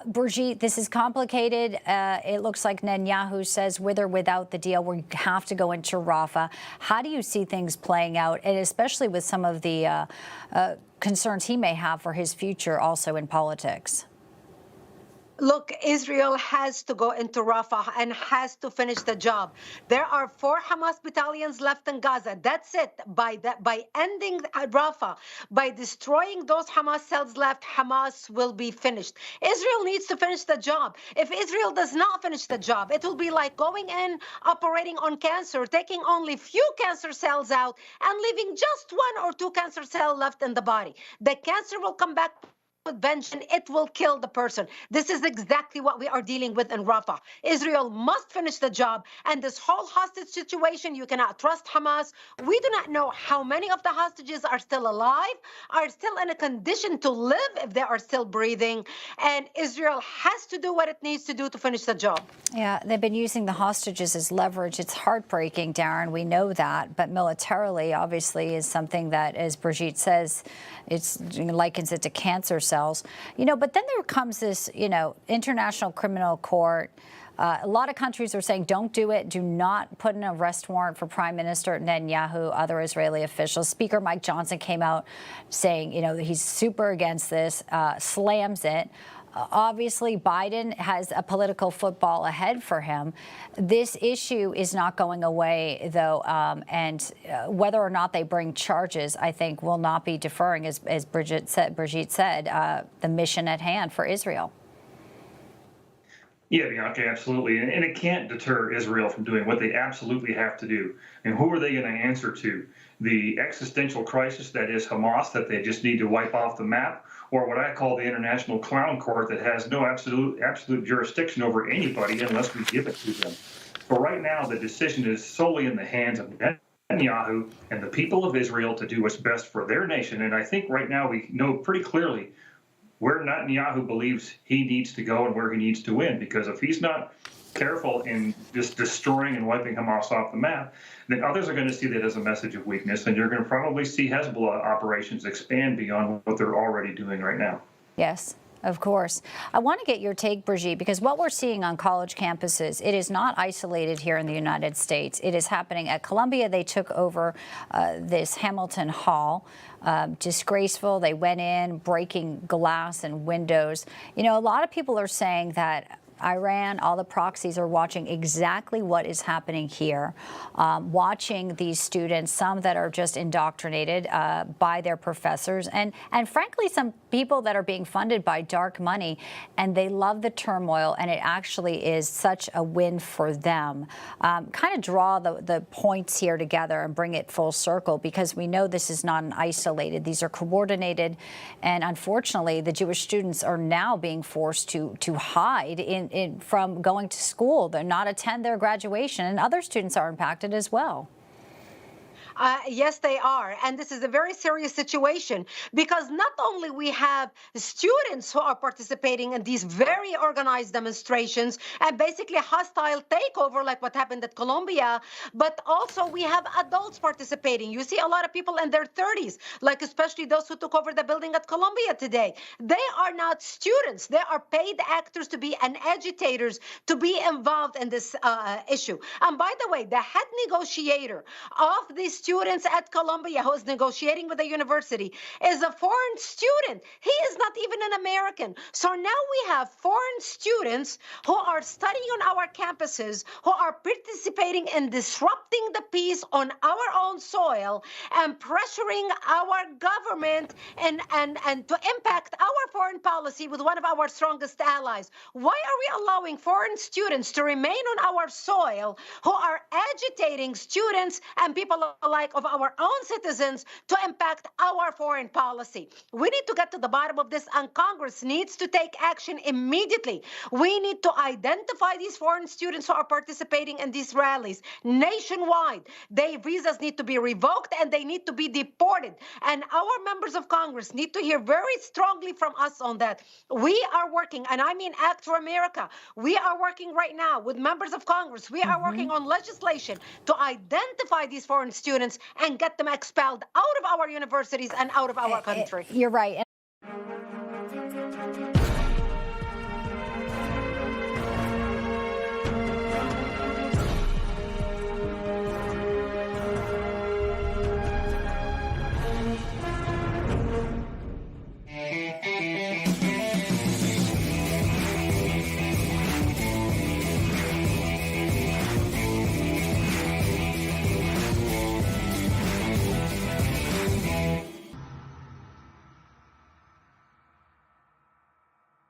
Brigitte, this is complicated. It looks like Netanyahu says with or without the deal, we have to go into Rafah. How do you see things playing out, and especially with some of the concerns he may have for his future also in politics? Look, Israel has to go into Rafah and has to finish the job. There are 4 Hamas battalions left in Gaza. That's it. By ending Rafah, by destroying those Hamas cells left, Hamas will be finished. Israel needs to finish the job. If Israel does not finish the job, it will be like going in, operating on cancer, taking only few cancer cells out and leaving just 1 or 2 cancer cells left in the body. The cancer will come back with vengeance. It will kill the person. This is exactly what we are dealing with in Rafah. Israel must finish the job. And this whole hostage situation, you cannot trust Hamas. We do not know how many of the hostages are still alive, are still in a condition to live if they are still breathing. And Israel has to do what it needs to do to finish the job. Yeah, they've been using the hostages as leverage. It's heartbreaking, Darren. We know that. But militarily, obviously, is something that, as Brigitte says, it's likens it to cancer cells. But then there comes this, International Criminal Court. A lot of countries are saying, don't do it. Do not put an arrest warrant for Prime Minister Netanyahu, other Israeli officials. Speaker Mike Johnson came out saying, he's super against this, slams it. Obviously, Biden has a political football ahead for him. This issue is not going away, though, and whether or not they bring charges, I think, will not be deferring, as Brigitte said, the mission at hand for Israel. Yeah, Bianca, absolutely. And it can't deter Israel from doing what they absolutely have to do. And who are they going to answer to? The existential crisis that is Hamas, that they just need to wipe off the map, or what I call the international clown court that has no absolute jurisdiction over anybody unless we give it to them. But right now, the decision is solely in the hands of Netanyahu and the people of Israel to do what's best for their nation. And I think right now we know pretty clearly where Netanyahu believes he needs to go and where he needs to win, because if he's not careful in just destroying and wiping Hamas off the map, then others are going to see that as a message of weakness, and you're going to probably see Hezbollah operations expand beyond what they're already doing right now. Yes. Of course. I want to get your take, Brigitte, because what we're seeing on college campuses, it is not isolated here in the United States. It is happening at Columbia. They took over this Hamilton Hall. Disgraceful. They went in, breaking glass and windows. A lot of people are saying that Iran, all the proxies are watching exactly what is happening here, watching these students, some that are just indoctrinated by their professors, and frankly, some people that are being funded by dark money, and they love the turmoil, and it actually is such a win for them. Kind of draw the points here together and bring it full circle, because we know this is not an isolated. These are coordinated, and unfortunately, the Jewish students are now being forced to hide from going to school. They're not attend their graduation, and other students are impacted as well. Yes, they are. And this is a very serious situation, because not only we have students who are participating in these very organized demonstrations and basically hostile takeover like what happened at Columbia, but also we have adults participating. You see a lot of people in their 30s, like especially those who took over the building at Columbia today. They are not students. They are paid actors to be and agitators to be involved in this issue. And by the way, the head negotiator of these students at Columbia who is negotiating with the university is a foreign student. He is not even an American. So now we have foreign students who are studying on our campuses, who are participating in disrupting the peace on our own soil and pressuring our government and to impact our foreign policy with one of our strongest allies. Why are we allowing foreign students to remain on our soil who are agitating students and people alike of our own citizens to impact our foreign policy? We need to get to the bottom of this, and Congress needs to take action immediately. We need to identify these foreign students who are participating in these rallies nationwide. Their visas need to be revoked and they need to be deported. And our members of Congress need to hear very strongly from us on that. We are working, and I mean Act for America. We are working right now with members of Congress. We are working on legislation to identify these foreign students and get them expelled out of our universities and out of our country. You're right.